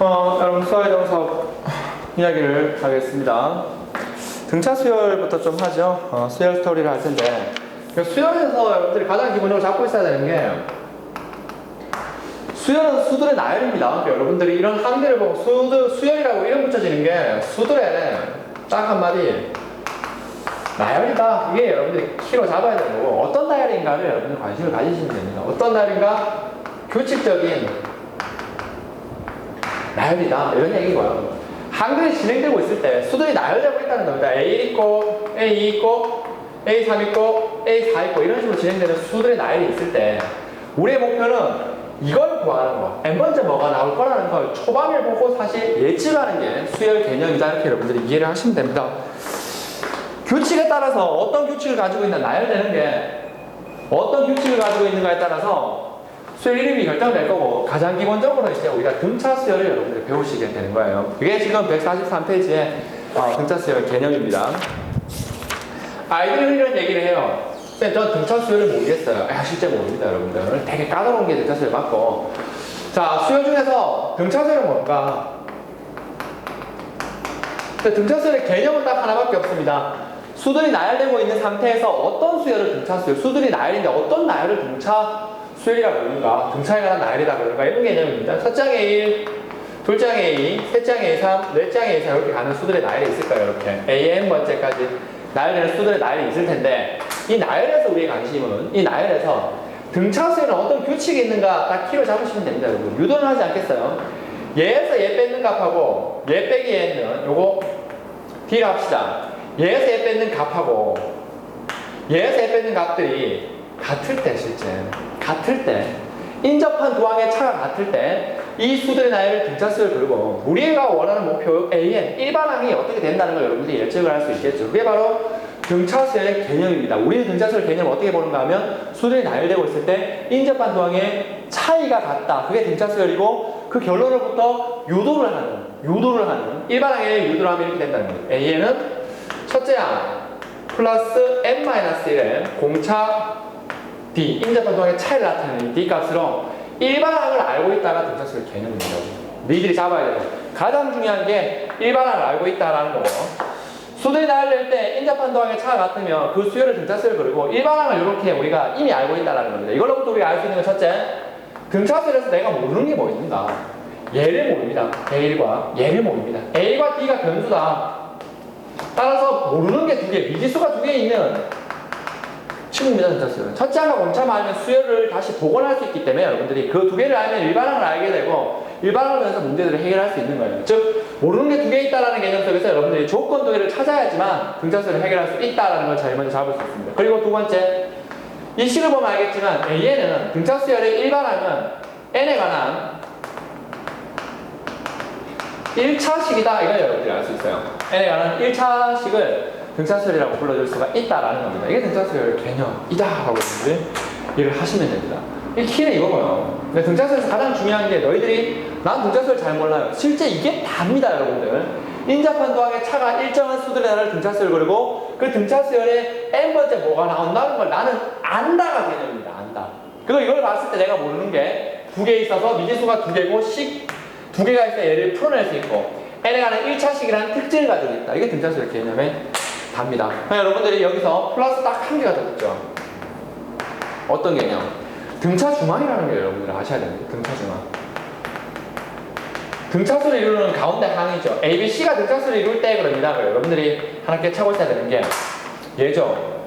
여러분 수화이동사업 이야기를 하겠습니다. 등차 수열부터 좀 하죠. 수열 스토리를 할 텐데, 수열에서 여러분들이 가장 기본적으로 잡고 있어야 되는 게, 수열은 수들의 나열입니다. 그러니까 여러분들이 이런 항들을 보고 수열이라고 이름 붙여지는 게 수들의 딱 한마디 나열이다. 이게 여러분들이 키로 잡아야 되는 거고, 어떤 나열인가를 여러분들 관심을 가지시면 됩니다. 어떤 나열인가? 규칙적인 나열이다. 이런 얘기고요. 한글이 진행되고 있을 때 수들이 나열되고 있다는 겁니다. A1 있고, A2 있고, A3 있고, A4 있고 이런 식으로 진행되는 수들의 나열이 있을 때 우리의 목표는 이걸 구하는 거, n번째 뭐가 나올 거라는 걸 초반을 보고 사실 예측하는 게 수열 개념이다. 이렇게 여러분들이 이해를 하시면 됩니다. 규칙에 따라서 어떤 규칙을 가지고 있나 나열되는 게 어떤 규칙을 가지고 있는가에 따라서 수열 이름이 결정될 거고, 가장 기본적으로 이제 우리가 등차 수열을 여러분들이 배우시게 되는 거예요. 이게 지금 143페이지의 등차 수열 개념입니다. 아이들이 이런 얘기를 해요. 쌤, 전 등차 수열을 모르겠어요. 실제 모릅니다, 여러분들. 되게 까다로운 게 등차 수열 맞고. 자, 수열 중에서 등차 수열은 뭔가? 등차 수열의 개념은 딱 하나밖에 없습니다. 수들이 나열되고 있는 상태에서 어떤 수열을 등차 수열, 수들이 나열인데 어떤 나열을 등차 수열이라고 부르는가, 등차에 관한 나열이다 그러는가, 이런 개념입니다. 첫 장에 1, 둘 장에 2, 세 장에 3, 넷 장에 3 이렇게 가는 수들의 나열이 있을 거예요. 이렇게 AN번째까지 나열되는 수들의 나열이 있을 텐데, 이 나열에서 우리의 관심은 이 나열에서 등차 수열은 어떤 규칙이 있는가 딱 키로 잡으시면 됩니다. 여러분. 유도는 하지 않겠어요. 얘에서 얘 뺏는 값하고 얘 빼기 얘는 요거 D를 합시다. 얘에서 얘 뺏는 값하고 얘에서 얘 뺏는 값들이 같을 때, 실제 같을 때, 인접한 두 항의 차가 같을 때 이 수들의 나열을 등차 수열 그리고 우리가 원하는 목표 AN 일반항이 어떻게 된다는 걸 여러분들이 예측을 할 수 있겠죠. 그게 바로 등차 수열의 개념입니다. 우리는 등차 수열 개념을 어떻게 보는가 하면 수들이 나열되고 있을 때 인접한 두 항의 차이가 같다. 그게 등차 수열이고, 그 결론으로부터 유도를 하는 일반항의 유도를 하면 이렇게 된다는 거예요. AN은 첫째 항 플러스 n-1의 공차 D, 인접한 두 항의 차이를 나타내는 D 값으로 일반항을 알고 있다가 등차 수열 개념입니다. 니들이 잡아야 돼요. 가장 중요한 게 일반항을 알고 있다라는 거고, 수들이 나열될 때 인접한 두 항의 차가 같으면 그 수열을 등차 수열 그리고 일반항을 이렇게 우리가 이미 알고 있다는 겁니다. 이걸로부터 우리가 알 수 있는 건 첫째, 등차 수열에서 내가 모르는 게 뭐 있는가? 얘를 모릅니다. A1과 얘를 모릅니다. A과 D가 변수다. 따라서 모르는 게 두 개, 미지수가 두 개 있는 친구입니다. 등차 수열. 첫째 항과 공차만 알면 수열을 다시 복원할 수 있기 때문에 여러분들이 그 두 개를 알면 일반항을 알게 되고, 일반항을 통해서 문제들을 해결할 수 있는 거예요. 즉, 모르는 게 두 개 있다는 개념 속에서 여러분들이 조건 두 개를 찾아야지만 등차 수열을 해결할 수 있다는 걸 제일 먼저 잡을 수 있습니다. 그리고 두 번째, 이 식을 보면 알겠지만 A는 등차 수열의 일반항은 N에 관한 1차식이다. 이걸 여러분들이 알 수 있어요. N에 관한 1차식을 등차 수열이라고 불러줄 수가 있다라는 겁니다. 이게 등차 수열 개념이다 하고 여러분들이 일을 하시면 됩니다. 이 키는 이거고요. 근데 등차 수열에서 가장 중요한 게, 너희들이 난 등차 수열 잘 몰라요. 실제 이게 답니다, 여러분들. 인접한 두 항의 차가 일정한 수들의 나를 등차 수열 그리고 그 등차 수열에 n번째 뭐가 나온다는 걸 나는 안다가 개념입니다. 안다. 그리고 이걸 봤을 때 내가 모르는 게 두 개 있어서 미지수가 두 개고 식 두 개가 있어야 얘를 풀어낼 수 있고, n에 관한 1차식이라는 특징을 가지고 있다. 이게 등차 수열 개념의 답니다. 여러분들이 여기서 플러스 딱 한 개가 더 있죠. 어떤 개념? 등차 중앙이라는 게 여러분들이 아셔야 됩니다. 등차 중앙. 등차 수를 이루는 가운데 항이죠. A, B, C가 등차 수를 이룰 때 그럽니다. 여러분들이 하나 차고 있어야 되는 게 얘죠.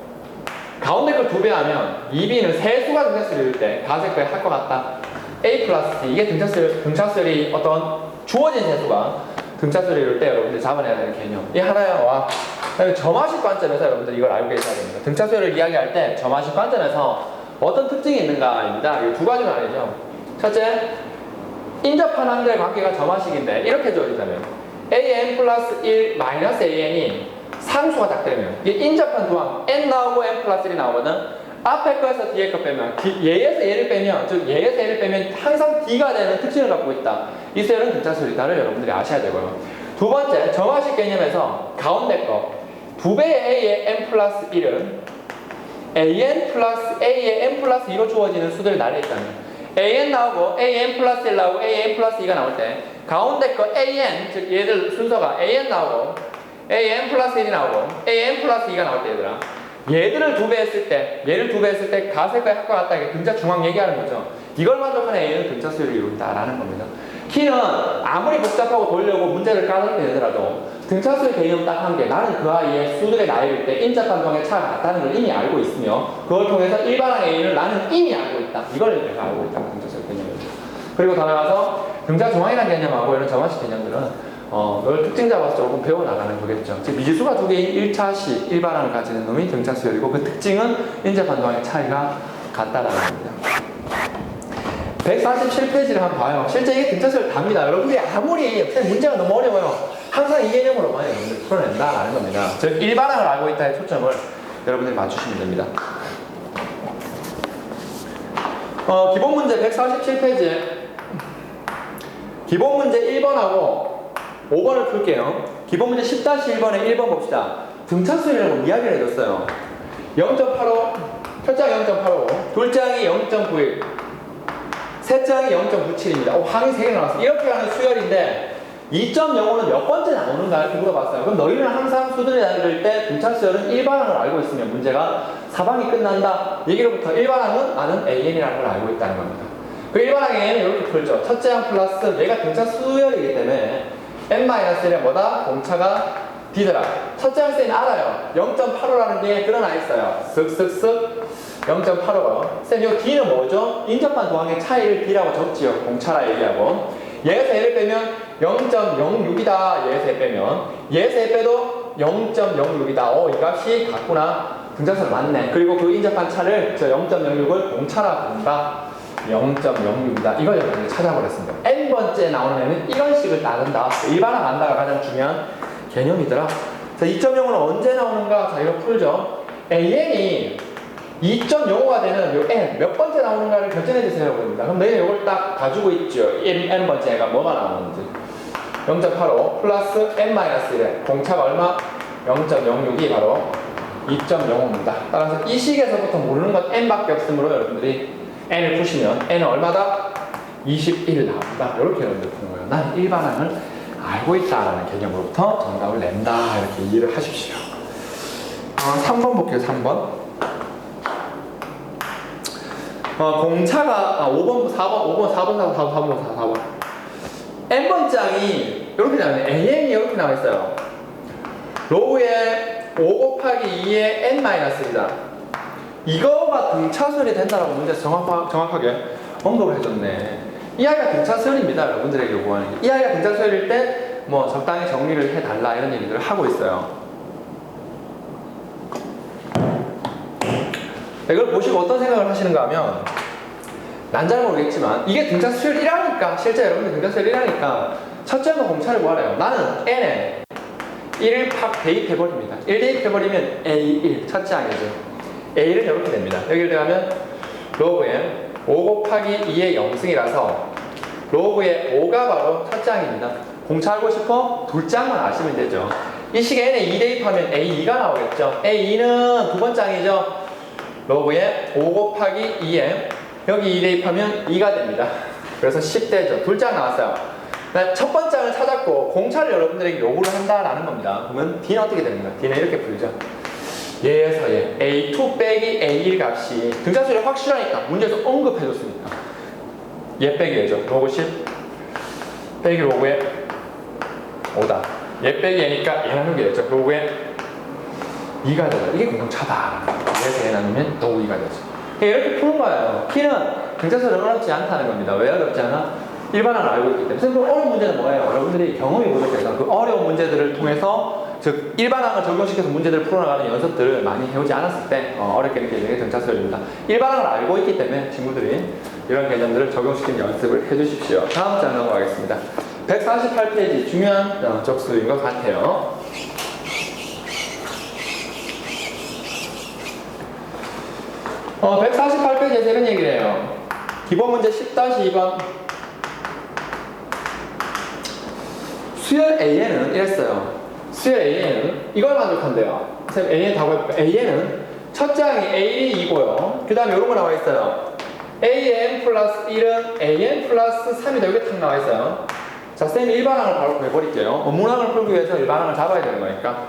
가운데 걸 두 배 하면 2B는 세 수가 등차 수를 이룰 때 가색 할 것 같다. A 플러스 D, 이게 등차 수열이 어떤 주어진 세수가 등차 수를 이룰 때 여러분들이 잡아내야 되는 개념. 이 하나와 점화식 관점에서 여러분들이 이걸 알고 계셔야 됩니다. 등차 수열을 이야기할 때 점화식 관점에서 어떤 특징이 있는가입니다. 이 두 가지가 아니죠. 첫째, 인접한 항들의 관계가 점화식인데 이렇게 주어지자면 AN 플러스 1 마이너스 AN이 상수가 딱 되면, 이게 인접한 두 항 N 나오고 N 플러스 1이 나오거든. 앞에 거에서 뒤에 거 빼면, 얘에서 얘를 빼면, 즉 얘에서 얘를 빼면 항상 D가 되는 특징을 갖고 있다. 이 수열은 등차 수열이다를 여러분들이 아셔야 되고요. 두 번째, 점화식 개념에서 가운데 거 2배의 A의 N 플러스 1은 AN 플러스 A의 N 플러스 2로 주어지는 수들이 나뉘어 있다면 an 나오고 an 플러스 1 나오고 an 플러스 2가 나올 때 가운데 거 an, 즉 얘들 순서가 an 나오고 an 플러스 1이 나오고 an 플러스 2가 나올 때 얘들아, 얘들을 두 배 했을 때, 얘를 두 배 했을 때 가세가의 합과 같다, 이게 등차 중앙 얘기하는 거죠. 이걸 만족하는 a는 등차 수열을 이룬다라는 겁니다. 키는 아무리 복잡하고 돌려고 문제를 까놓게 되더라도 등차수의 개념 딱 한 개, 나는 그 아이의 수들의 나이일 때 인접한 동의 차가 같다는 걸 이미 알고 있으며 그걸 통해서 일반항 a를 나는 이미 알고 있다. 이걸 내가 알고 있다. 등차수의 개념이죠. 그리고 더 나아가서 등차 중앙이라는 개념하고 이런 점화식 개념들은 이걸 특징 잡아서 조금 배워나가는 거겠죠. 즉 미지수가 두 개인 1차식 일반항을 가지는 놈이 등차수열이고 그 특징은 인접한 동의 차이가 같다라는 겁니다. 147페이지를 한번 봐요. 실제 이게 등차수열 답니다. 여러분들이 아무리 문제가 너무 어려워요. 항상 이 개념으로 많이 여러분들 풀어낸다라는 겁니다. 즉 일반항을 알고 있다의 초점을 여러분들이 맞추시면 됩니다. 기본 문제 147페이지에 기본 문제 1번하고 5번을 풀게요. 기본 문제 10-1번에 1번 봅시다. 등차수열이라고 이야기를 해줬어요. 0.85, 첫 장이 0.85, 둘 장이 0.91, 셋 장이 0.97입니다. 항이 3개 나왔어요. 이렇게 가는 수열인데 2.05는 몇 번째 나오는가 이렇게 물어봤어요. 그럼 너희는 항상 수들이 다닐 때 등차수열은 일반항을 알고 있으면 문제가 사방이 끝난다. 얘기로부터 일반항은 나는 AN이라는 걸 알고 있다는 겁니다. 그 일반항 AN은 이렇게 풀죠. 첫째 항 플러스 얘가 등차수열이기 때문에 n-1에 뭐다? 공차가 D더라. 첫째 항 쌤이 알아요. 0.85라는 게 드러나 있어요. 쓱쓱쓱 0.85. 쌤, 이 D는 뭐죠? 인접한 도항의 차이를 D라고 적지요. 공차라 얘기하고. 얘에서 얘를 빼면 0.06이다. 얘에서 얘 빼면. 얘에서 얘 빼도 0.06이다. 이 값이 같구나. 등차수열 맞네. 그리고 그 인접한 차를 저 0.06을 공차라 부른다. 0.06이다. 이걸 여러분들이 찾아버렸습니다. n번째 나오는 애는 이런 식을 따른다. 일반항 안다가 가장 중요한 개념이더라. 자, 2.0은 언제 나오는가? 자, 이거 풀죠. AN이 2.05가 되는 요 n 몇 번째 나오는가를 결정해 주세요. 그럼 너희는 이걸 딱 가지고 있죠. n번째 애가 뭐가 나오는지. 0.85 플러스 n-1에 공차가 얼마? 0.06이 바로 2.05입니다. 따라서 이 식에서부터 모르는 건 n밖에 없으므로 여러분들이 n을 푸시면 n은 얼마다? 21 나옵니다. 이렇게 여러분들 푸는 거예요. 난 일반항을 알고 있다라는 개념으로부터 정답을 낸다. 이렇게 이해를 하십시오. 3번 볼게요. 3번. 공차가 5번, 4번, 4번. n번 장이 이렇게 나와요. an이 이렇게 나와 있어요. 로우에 5 곱하기 2의 n-1이다. 이거가 등차수열이 된다라고 문제에서 정확하게 언급을 해줬네. 이 아이가 등차수열입니다. 여러분들에게 요구하는 게. 이 아이가 등차수열일 때 뭐 적당히 정리를 해달라 이런 얘기들을 하고 있어요. 이걸 보시고 어떤 생각을 하시는가 하면 난 잘 모르겠지만 이게 등차수열이라니까, 실제 여러분들 등차수열이라니까 첫째는 공차를 구하래요. 나는 n에 1을 팍 대입해버립니다. 1 대입해버리면 A1 첫째 항이죠. A는 이렇게 됩니다. 여기를 들어가면 로그에 5 곱하기 2의 0승이라서 로그의 5가 바로 첫째 항입니다. 공차 알고 싶어? 둘째 항만 아시면 되죠. 이 식에 n에 2 대입하면 A2가 나오겠죠. A2는 두 번째 항이죠. 로그에 5 곱하기 2에 여기 2 대입하면 2가 됩니다. 그래서 10대죠. 둘째 항 나왔어요. 첫 번째 항을 찾았고 공차를 여러분들에게 요구를 한다라는 겁니다. 그러면 D는 어떻게 됩니까? D는 이렇게 풀죠. 얘에서 얘 A2 빼기 A1 값이 등차수열이 확실하니까 문제에서 언급해줬으니까 얘 빼기 얘죠. 로그 10 빼기 로그에 5다. 얘 빼기 얘니까 얘 나누기 되죠. 로그에 2가 되죠. 이게 공차다. 얘에서 얘 나누면 로그 2가 되죠. 이렇게 푸는 거예요. 키는 등차수열은 어렵지 않다는 겁니다. 왜 어렵지 않아? 일반항을 알고 있기 때문에. 선생님, 어려운 문제는 뭐예요? 여러분들이 경험이 부족해서 그 어려운 문제들을 통해서 즉 일반항을 적용시켜서 문제들을 풀어나가는 연습들을 많이 해오지 않았을 때 어렵게 느껴지는 게 등차수열입니다. 일반항을 알고 있기 때문에 친구들이 이런 개념들을 적용시키는 연습을 해주십시오. 다음 장 넘어가겠습니다. 148페이지 중요한 적수인 것 같아요. 어, 148페이지에서 이런 얘기를 해요. 기본 문제 10-2번. 수열 AN은 이랬어요. 수열 AN은 이걸 만족한대요. 선생님, AN 다 구해볼까? AN은 첫째 항이 A1이 2고요. 그 다음에 이런 거 나와 있어요. AN 플러스 1은 AN 플러스 3이다. 이게 탁 나와 있어요. 자, 쌤이 일반항을 바로 구해버릴게요. 문항을 풀기 위해서 일반항을 잡아야 되는 거니까.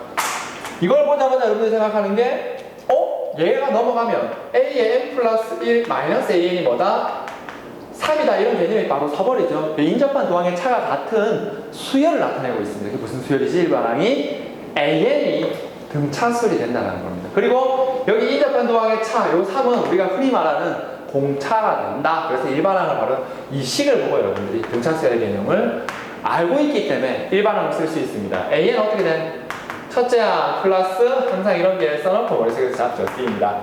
이걸 보자마자 여러분들이 생각하는 게, 얘가 넘어가면 AN 플러스 1 마이너스 AN이 뭐다? 3이다. 이런 개념이 바로 서버리죠. 인접한 도항의 차가 같은 수열을 나타내고 있습니다. 그게 무슨 수열이지? 일반항이 AN이 등차수열이 된다는 겁니다. 그리고 여기 인접한 도항의 차, 요 3은 우리가 흔히 말하는 공차가 된다. 그래서 일반항을 바로 이 식을 보고 여러분들이 등차수열의 개념을 알고 있기 때문에 일반항을 쓸 수 있습니다. AN 어떻게 돼? 첫째 항 플러스 항상 이런 게 써놓고 머릿속에서 잡죠. D입니다.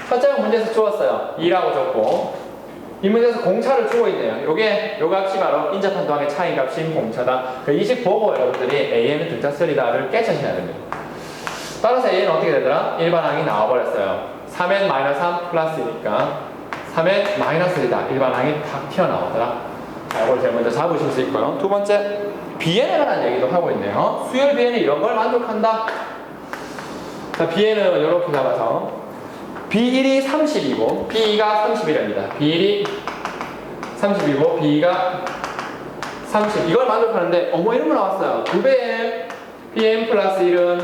첫째 항 문제에서 주었어요. 2라고 줬고 이 문제에서 공차를 주고 있네요. 요 값이 바로 인접한 도항의 차이 값인 공차다. 이 식 보고 여러분들이 AN은 등차수열이다를 깨쳐셔야 됩니다. 따라서 AN은 어떻게 되더라? 일반항이 나와버렸어요. 3n-3 플러스니까 3의 마이너스이다. 일반항이 탁 튀어나오더라. 자, 이걸 제일 먼저 잡으실 수 있고요. 두 번째, Bn에 관한 얘기도 하고 있네요. 수열 Bn이 이런 걸 만족한다. 자, Bn은 이렇게 잡아서 B1이 30이고 B2가 31입니다. B1이 30이고 B2가 30. 이걸 만족하는데 이런 거 나왔어요. 2배의 Bn 플러스 1은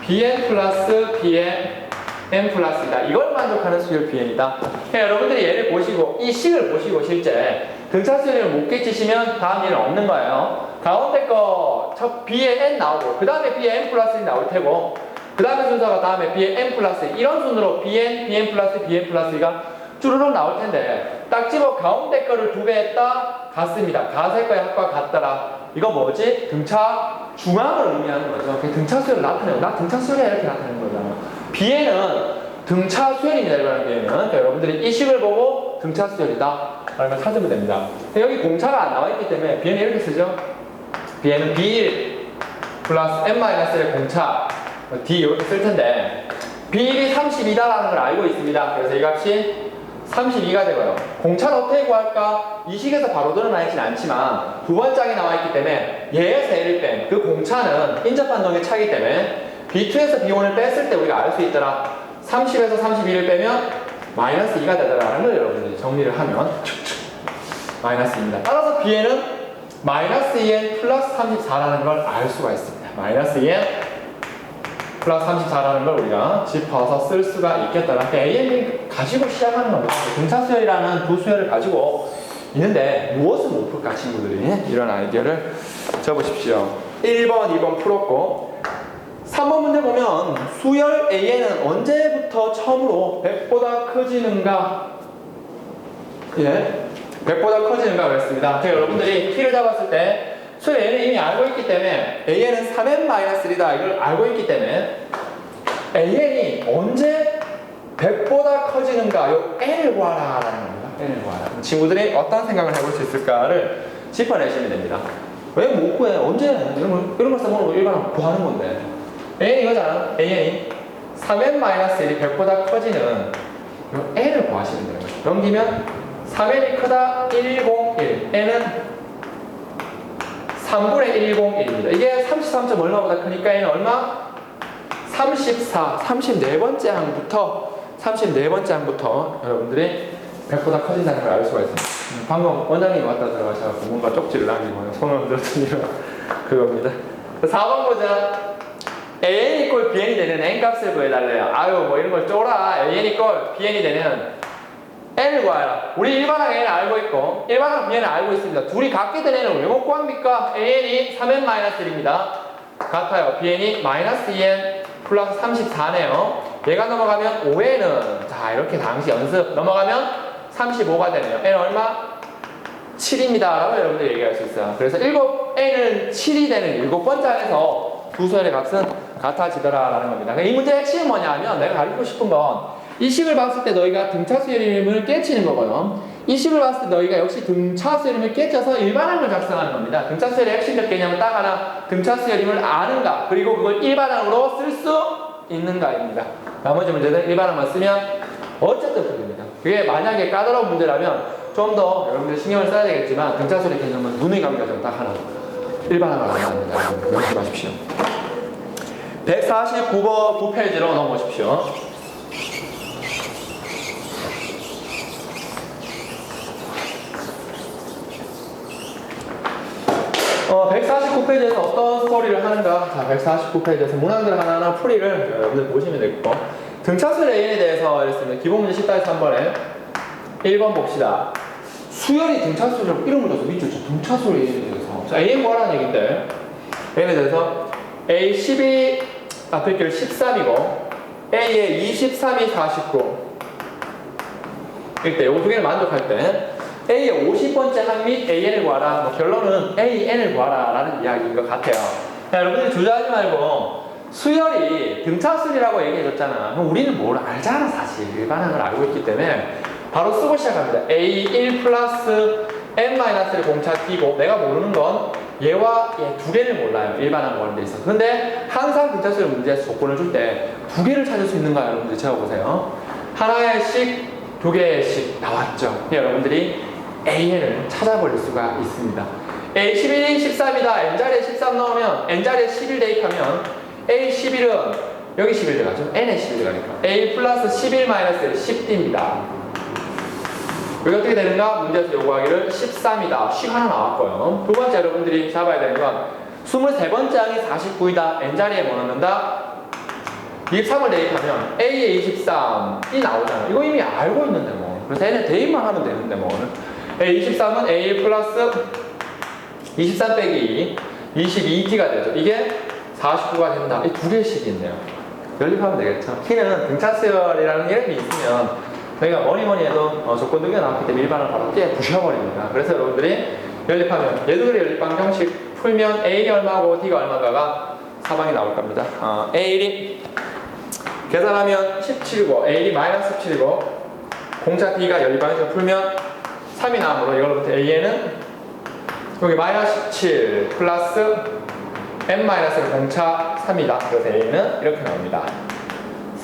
Bn 플러스 Bn n 플러스이다. 이걸 만족하는 수열 Bn이다. 여러분들이 얘를 보시고 이 식을 보시고 실제 등차수열을 못 깨치시면 다음 일은 없는 거예요. 가운데 거 첫 B의 n 나오고 그 다음에 B의 n 플러스 1 나올 테고 그 다음에 순서가 다음에 B의 n 플러스 1 이런 순으로 Bn, Bn 플러스, Bn 플러스 2가 쭈르륵 나올 텐데 딱 집어 가운데 거를 2배 했다? 같습니다. 가세 거의 합과 같더라. 이거 뭐지? 등차 중앙을 의미하는 거죠. 등차수열을 나타내고 등차수열이 이렇게 나타내는 거잖아요. B에는 등차 수열입니다. 이라는 B에는 그러니까 여러분들이 이 식을 보고 등차 수열이다 라는 걸 찾으면 됩니다. 여기 공차가 안 나와 있기 때문에 B에는 이렇게 쓰죠. B에는 B1 플러스 n-1의 공차 D 이렇게 쓸 텐데 B1이 32다라는 걸 알고 있습니다. 그래서 이 값이 32가 되고요. 공차를 어떻게 구할까? 이 식에서 바로 드러나 있진 않지만 두 번째 항이 나와 있기 때문에 얘에서 얘를 뺀 그 공차는 인접한 동의 차이기 때문에 B2에서 B1을 뺐을 때 우리가 알 수 있더라. 30에서 32를 빼면 마이너스 2가 되더라라는 걸 여러분들이 정리를 하면 마이너스입니다. 따라서 B에는 마이너스 2n 플러스 34라는 걸 알 수가 있습니다. 마이너스 2n 플러스 34라는 걸 우리가 짚어서 쓸 수가 있겠다라. AN이 가지고 시작하는 겁니다. 등차수열이라는 두 수열을 가지고 있는데 무엇을 못 풀까 친구들이? 이런 아이디어를 적으십시오. 1번, 2번 풀었고 3번 문제 보면 수열 AN은 언제부터 처음으로 100보다 커지는가? 예, 100보다 커지는가 그랬습니다. 여러분들이 T를 잡았을 때 수열 A는 이미 알고 있기 때문에 AN은 3n-1이다 이걸 알고 있기 때문에 AN이 언제 100보다 커지는가 요 N을 구하라 라는 겁니다. N을 구하라. 친구들이 어떤 생각을 해볼 수 있을까를 짚어내시면 됩니다. 왜 못 구해? 언제? 이런 걸 써먹는 일반으로 구하는 건데 AN이 이거잖아. AN이 3n-1이 100보다 커지는 요 N을 구하시면 돼요. 넘기면 3n이 크다 101 N은 3분의 101입니다. 이게 33점 얼마보다 크니까 얘는 얼마? 34, 34번째 항부터 여러분들이 100보다 커진다는 걸 알 수가 있습니다. 방금 원장님이 왔다 들어가셔서 뭔가 쪽지를 남기고 손을 흔들더니 그겁니다. 4번 보자. AN 이꼴 BN이 되는 N값을 구해달래요. 아유 뭐 이런 걸 쫄아. AN 이꼴 BN이 되는 N을 구하라. 우리 일반항 N을 알고 있고 일반항 Bn을 알고 있습니다. 둘이 같게 된 N을 왜 못 구합니까? AN이 3n-1입니다. 같아요. Bn이 마이너스 2n 플러스 34네요. 얘가 넘어가면 5n은 자 이렇게 당시 연습 넘어가면 35가 되네요. N 얼마? 7입니다. 라고 여러분들 얘기할 수 있어요. 그래서 7N은 7이 되는 7번째 안에서 두 수열의 값은 같아지더라 라는 겁니다. 이 문제의 핵심은 뭐냐 하면 내가 가르치고 싶은 건 이 식을 봤을 때 너희가 등차수열임을 깨치는 거고요. 이 식을 봤을 때 너희가 역시 등차수열임을 깨쳐서 일반항을 작성하는 겁니다. 등차수열의 핵심적 개념은 딱 하나, 등차수열임을 아는가, 그리고 그걸 일반항으로 쓸 수 있는가입니다. 나머지 문제는 일반항만 쓰면 어쨌든 풀립니다. 그게 만약에 까다로운 문제라면 좀 더 여러분들 신경을 써야 되겠지만 등차수열의 개념은 눈의 감각은 딱 하나, 일반항을 알아야 합니다. 연습하십시오. 149번 9페이지로 넘어오십시오. 149페이지에서 어떤 스토리를 하는가? 자, 149페이지에서 문항들 하나하나 풀이를 여러분들 보시면 되겠고, 등차수 A에 대해서 이랬습니다. 기본 문제 10단에서 한 번에 1번 봅시다. 수열이 등차수라고 이름을 줘서 밑줄 쳐. 등차수 A에 대해서. 자, A는 뭐라는 얘기인데, A에 대해서 A12 앞에 길 13이고, A의 23이 49. 일때 요거 두 개를 만족할 때, A의 50번째 항 및 AN을 구하라. 뭐 결론은 AN을 구하라 라는 이야기인 것 같아요. 자, 여러분들 주저하지 말고 수열이 등차수이라고 얘기해줬잖아. 그럼 우리는 뭘 알잖아 사실. 일반항을 알고 있기 때문에 바로 쓰고 시작합니다. A1 플러스 N-를 공차 띄고 내가 모르는 건 얘와 얘 두 개를 몰라요. 일반항 구하는 데 있어서. 근데 항상 등차수열 문제에서 조건을 줄 때 두 개를 찾을 수 있는가 여러분들 채워보세요. 하나의씩 두 개씩 나왔죠. 여러분들이 AN을 찾아버릴 수가 있습니다. A11이 13이다. N자리에 13 넣으면 N자리에 11 대입하면 A11은 여기 11 들어가죠. N에 11 들어가니까 A 플러스 11 마이너스 10D입니다. 여기 어떻게 되는가? 문제에서 요구하기를 13이다. 식 하나 나왔고요. 두 번째 여러분들이 잡아야 되는 건 23번째 항이 49이다. N자리에 뭐 넣는다? 23을 대입하면 A에 23이 나오잖아. 이거 이미 알고 있는데 뭐. 그래서 N에 대입만 하면 되는데 뭐. A23은 A 플러스 23 빼기 22T가 되죠. 이게 49가 된다. 이 두 개씩 있네요. 연립하면 되겠죠. T는 등차수열이라는 이름이 있으면 저희가 뭐니 해도 조건 두 개 나왔기 때문에 일반을 바로 부셔버립니다. 그래서 여러분들이 연립하면 얘들의 연립방 형식 풀면 A이 얼마고 T가 얼마가가 사방이 나올 겁니다. A1이 계산하면 17이고 A1이 마이너스 17이고 공차 T가 연립방에서 풀면 3이 나오므로 이걸로부터 AN은 여기 마이너스 17 플러스 N-를 공차 3이다. 그래서 AN은 이렇게 나옵니다.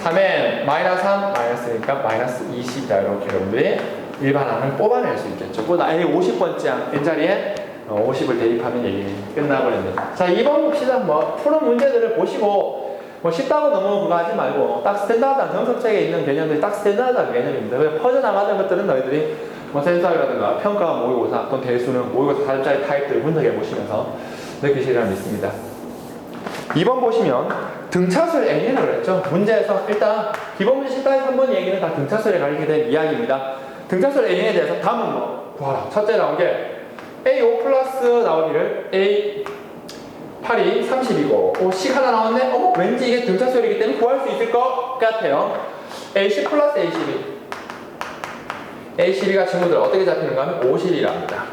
3N 마이너스 3 마이너스니까 마이너스 20이다. 이렇게 여러분들이 일반항을 뽑아낼 수 있겠죠. A 50번째 항 N자리에 50을 대입하면 얘기 끝나버립니다. 자, 2번 봅시다. 뭐 푸는 문제들을 보시고 뭐 쉽다고 너무 그거 하지 말고 딱 스탠다드한 정석책에 있는 개념들이 딱 스탠다드한 개념입니다. 퍼져나가는 것들은 너희들이 뭐 센서라든가 평가 모의고사 또는 대수능 모의고사 4점짜리 타입들을 분석해 보시면서 느끼시리라 믿습니다. 2번 보시면 등차수열 N이라고 했죠. 문제에서 일단 기본 문제 10단에서 한 번 얘기는 다 등차수열에 가리게 된 이야기입니다. 등차수열 N에 대해서 답은 뭐 구하라. 첫째 나온 게 A5 플러스 나오기를 A8이 30이고 식 하나 나왔네? 어머 왠지 이게 등차수열이기 때문에 구할 수 있을 것 같아요. A10 플러스 A12 A12가 친구들 어떻게 잡히는가 하면 50이랍니다.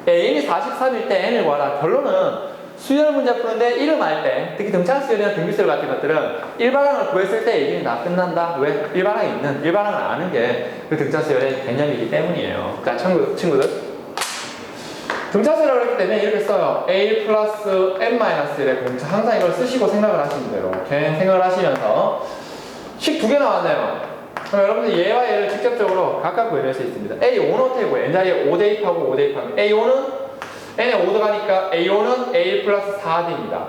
N이 43일 때 N을 구하라. 결론은 수열 문제 푸는데 이름 알 때, 특히 등차수열이나 등비수열 같은 것들은 일반항을 구했을 때 얘기는 다 끝난다. 왜? 일반항이 있는, 일반항을 아는 게 그 등차수열의 개념이기 때문이에요. 자, 친구들. 등차수열이라고 했기 때문에 이렇게 써요. A 플러스 N-1의 공차. 항상 이걸 쓰시고 생각을 하시면 돼요. 이렇게 생각을 하시면서 식 두 개 나왔네요. 그럼 여러분들 얘와 얘를 직접적으로 각각 구해낼 수 있습니다. A5는 어떻게 구해? N자리에 5 대입하고 5 대입하면 A5는 N에 5 들어가니까 A5는 A 플러스 4D입니다.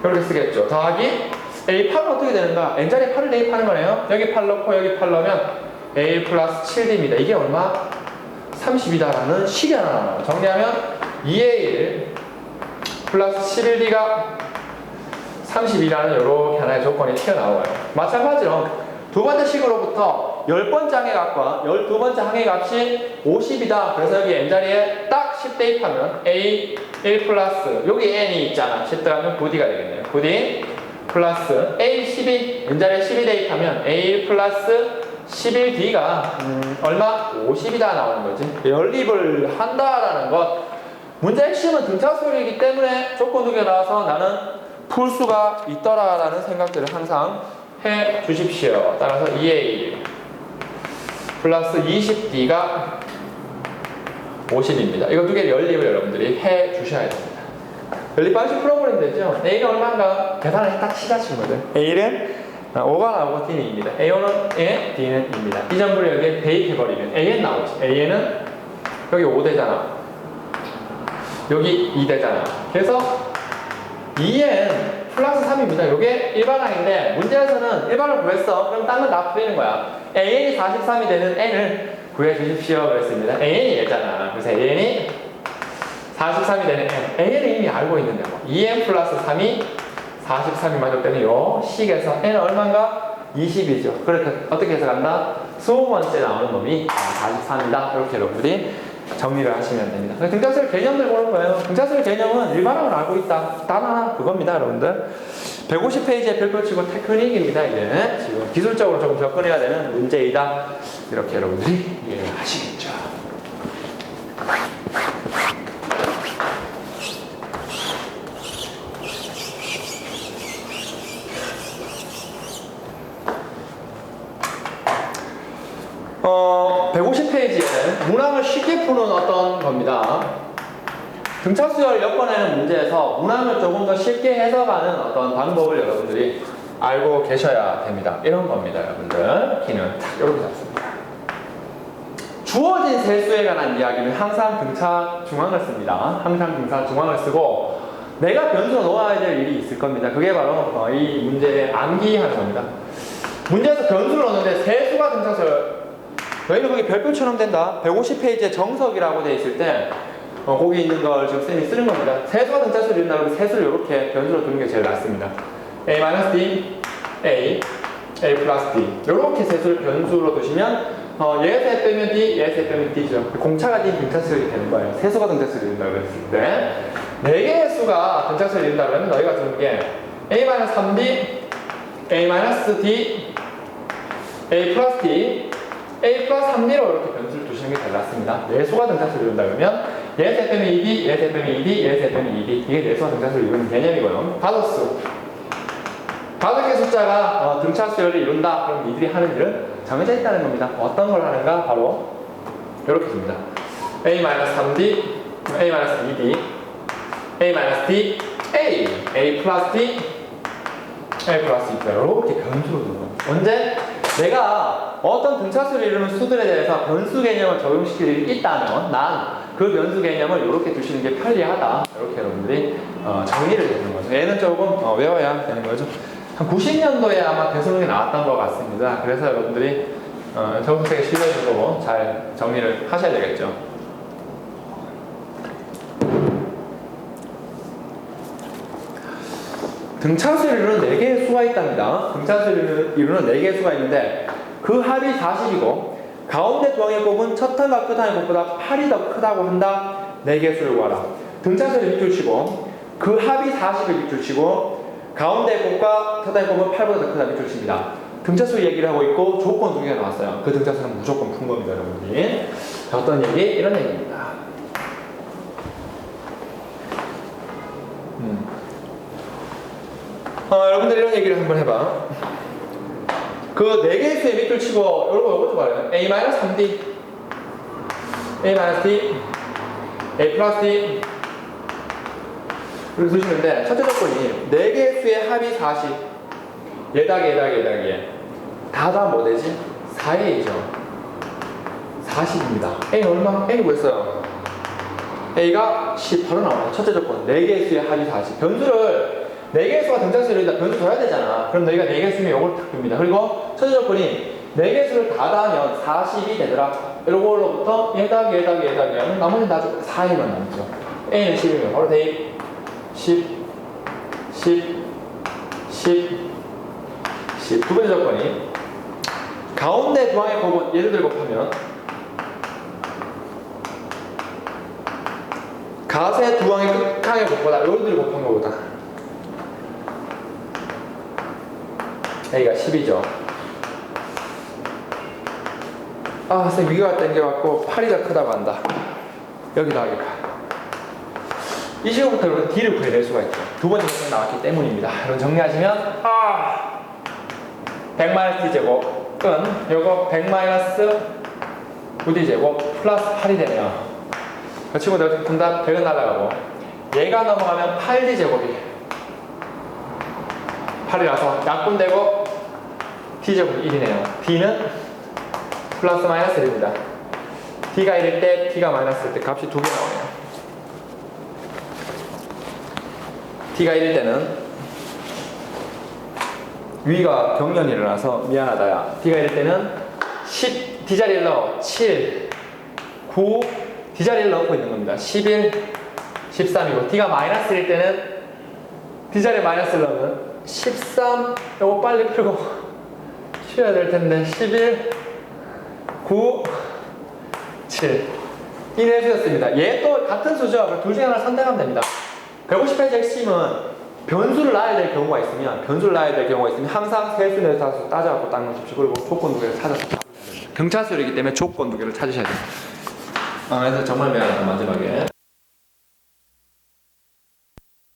이렇게 쓰겠죠. 더하기 A8은 어떻게 되는가? N자리에 8을 대입하는 거네요. 여기 8 넣고 여기 8 넣으면 A 플러스 7D입니다. 이게 얼마? 30이다라는 식이 하나 나와요. 정리하면 2의 1 플러스 11D가 30이라는 이렇게 하나의 조건이 튀어나와요. 마찬가지로 두 번째 식으로부터 10번째 항의 값과 12번째 항의 값이 50이다. 그래서 여기 N자리에 딱 10 대입하면 A 1 플러스 여기 N이 있잖아. 10 들어가면 9D가 되겠네요. 9D 플러스 A 12 N자리에 12 대입하면 A 1 플러스 11D가 얼마? 50이다 나오는 거지. 연립을 한다라는 것. 문제 핵심은 등차수열이기 때문에 조건 두 개 나와서 나는 풀 수가 있더라라는 생각들을 항상 해 주십시오. 따라서 2의 1 플러스 20D가 50입니다. 이거 두 개를 연립을 여러분들이 해 주셔야 됩니다. 연립 방식 풀어버리면 되죠. A가 얼마인가 계산을 딱 치자 친구들. A1은 5가 나오고 D는 2입니다. A1은 1, D는 2입니다. 이 전부를 여기에 대입해버리면 AN 나오지. AN은 여기 5 되잖아. 여기 2 되잖아. 그래서 2N 플러스 3입니다. 이게 일반항인데 문제에서는 일반을 구했어. 그럼 딴 건 다 풀리는 거야. AN이 43이 되는 N을 구해 주십시오. 그랬습니다. AN이 얘잖아. 그래서 AN이 43이 되는 n. a는 이미 알고 있는데 뭐 2n 플러스 3이 43이 만족되는 요 식에서 n은 얼마인가? 20이죠. 그렇게 어떻게 해석한다? 20번째 나오는 놈이 43이다. 이렇게 여러분들이 정리를 하시면 됩니다. 등차수열 개념들 보는 거예요. 등차수열 개념은 일반학으로 알고 있다. 단 하나 그겁니다, 여러분들. 150페이지에 별표 치고 테크닉입니다. 이게 지금 기술적으로 조금 접근해야 되는 문제이다. 이렇게 여러분들이 이해를 하시겠죠. 어, 150페이지에는 문항을 쉽게 푸는 어떤 겁니다. 등차수열 엮어내는 문제에서 문항을 조금 더 쉽게 해석하는 어떤 방법을 여러분들이 알고 계셔야 됩니다. 이런 겁니다, 여러분들. 키는 딱 이렇게 잡습니다. 주어진 세수에 관한 이야기는 항상 등차 중앙을 씁니다. 항상 등차 중앙을 쓰고 내가 변수로 놓아야 될 일이 있을 겁니다. 그게 바로 이 문제의 암기하는 겁니다. 문제에서 변수를 넣는데 세수가 등차수열 너희는 거기 별표처럼 된다. 150페이지에 정석이라고 돼 있을 때 거기 있는 걸 지금 쌤이 쓰는 겁니다. 세수가 등차수를 이룬다고 해서 세수를 이렇게 변수로 두는 게 제일 낫습니다. a-d, a, a 플러스 d 이렇게 세수를 변수로 두시면 얘에서 a 빼면 d, 얘에서 a 빼면 d죠. 공차가 d 등차수열이 되는 거예요. 세수가 등차수를 이룬다고 했을 때 4개의 수가 등차수를 이룬다고 하면 너희가 두는 게 a-3d, a-d, a 플러스 d a 플러스 3d로 이렇게 변수를 두시는 게 잘 낫습니다. 4수가 등차수를 이룬다 그러면 얘에서 a 빼면 2d, 얘에서 a 빼면 2d, 얘에서 a 빼면 2d 이게 4수가 등차수를 이루는 개념이고요. 5수 5개 숫자가 등차수열을 이룬다. 그럼 이들이 하는 일은 정해져 있다는 겁니다. 어떤 걸 하는가? 바로 이렇게 줍니다. a-3d, a-2d, a-d, a 플러스 d, a 플러스 2 이렇게 변수로 두는 겁니다. 언제? 내가 어떤 등차수를 이루는 수들에 대해서 변수 개념을 적용시킬 일이 있다면 난 그 변수 개념을 이렇게 두시는 게 편리하다. 이렇게 여러분들이 정리를 해주는 거죠. 얘는 조금 외워야 되는 거죠. 한 90년도에 아마 대수능이 나왔던 것 같습니다. 그래서 여러분들이 정수생에 실려주고 잘 정리를 하셔야 되겠죠. 등차수를 이루는 4개의 수가 있답니다. 등차수를 이루는 4개의 수가 있는데 그 합이 40이고 가운데 두 항의 곱은 첫 항과 끝 항의 곱보다 8이 더 크다고 한다. 4개의 수를 구하라. 등차수를 밑줄 치고 그 합이 40을 밑줄 치고 가운데 곱과 첫 항의 곱은 8보다 더 크다 밑줄 칩니다. 등차수 얘기를 하고 있고 조건 두 개가 나왔어요. 그 등차수는 무조건 푼 겁니다, 여러분들이. 자, 어떤 얘기? 이런 얘기입니다. 여러분들 이런 얘기를 한번 해봐. 그 4개의 수에 밑줄 치고 요거 좀 말해요. a-3d, a-d, a 플러스 d 이렇게 두시면 돼. 첫째 조건이 4개의 수의 합이 40 얘 다 뭐 되지? 4a죠. 40입니다. a 얼마? a 뭐였어요? a가 10 바로 나와요. 첫째 조건 4개의 수의 합이 40 변수를 4개의 수가 등차수를 이루다 변수 둬야 되잖아. 그럼 너희가 4개의 수면 요걸 탁 둡니다. 그리고 첫째 조건이 4개의 수를 다 더하면 40이 되더라. 이걸로부터 얘 더하기 하면 나머지는 다 4에만 남죠. a는 10이면 바로 대입 10 두 번째 조건이 가운데 두 항의 곱은 얘를 곱하면 가세 두 항의 끝항의 곱보다 요들 곱한 거보다 a가 10이죠. 아, 쌤 위가 땡겨갖고 8이 더 크다고 한다. 여기 더하기 8. 이 시간부터 여러분 d를 구해낼 수가 있죠. 두 번째 조건이 나왔기 때문입니다. 여러분 정리하시면 100-d 제곱은 요거 100-9d 제곱 플러스 8이 되네요. 그 친구들 분답 100은 날아가고 얘가 넘어가면 8d 제곱이 8이라서 약분되고 d제곱 1이네요. d는 플러스 마이너스 1입니다. d가 1일 때 d가 마이너스일 때 값이 2개 나오네요. d가 1일 때는 위가 경련이 일어나서 미안하다야. d가 1일 때는 10 d자리를 넣어 7 9 d자리를 넣고 있는 겁니다. 11 13이고 t가 마이너스일 때는 t자리에 마이너스를 넣으면 13 요거 빨리 풀고 쉬어야 될 텐데 11 9 7 이 내수였습니다. 얘 또 같은 수죠. 둘 중에 하나를 선택하면 됩니다. 150페이지 핵심은 변수를 놔야 될 경우가 있으면 항상 세수 내수수 따져갖고 딱 넣으십시오. 그리고 조건 두 개를 찾아서 경차수열이기 때문에 조건 두 개를 찾으셔야 됩니다. 그래서 정말 미안하다 마지막에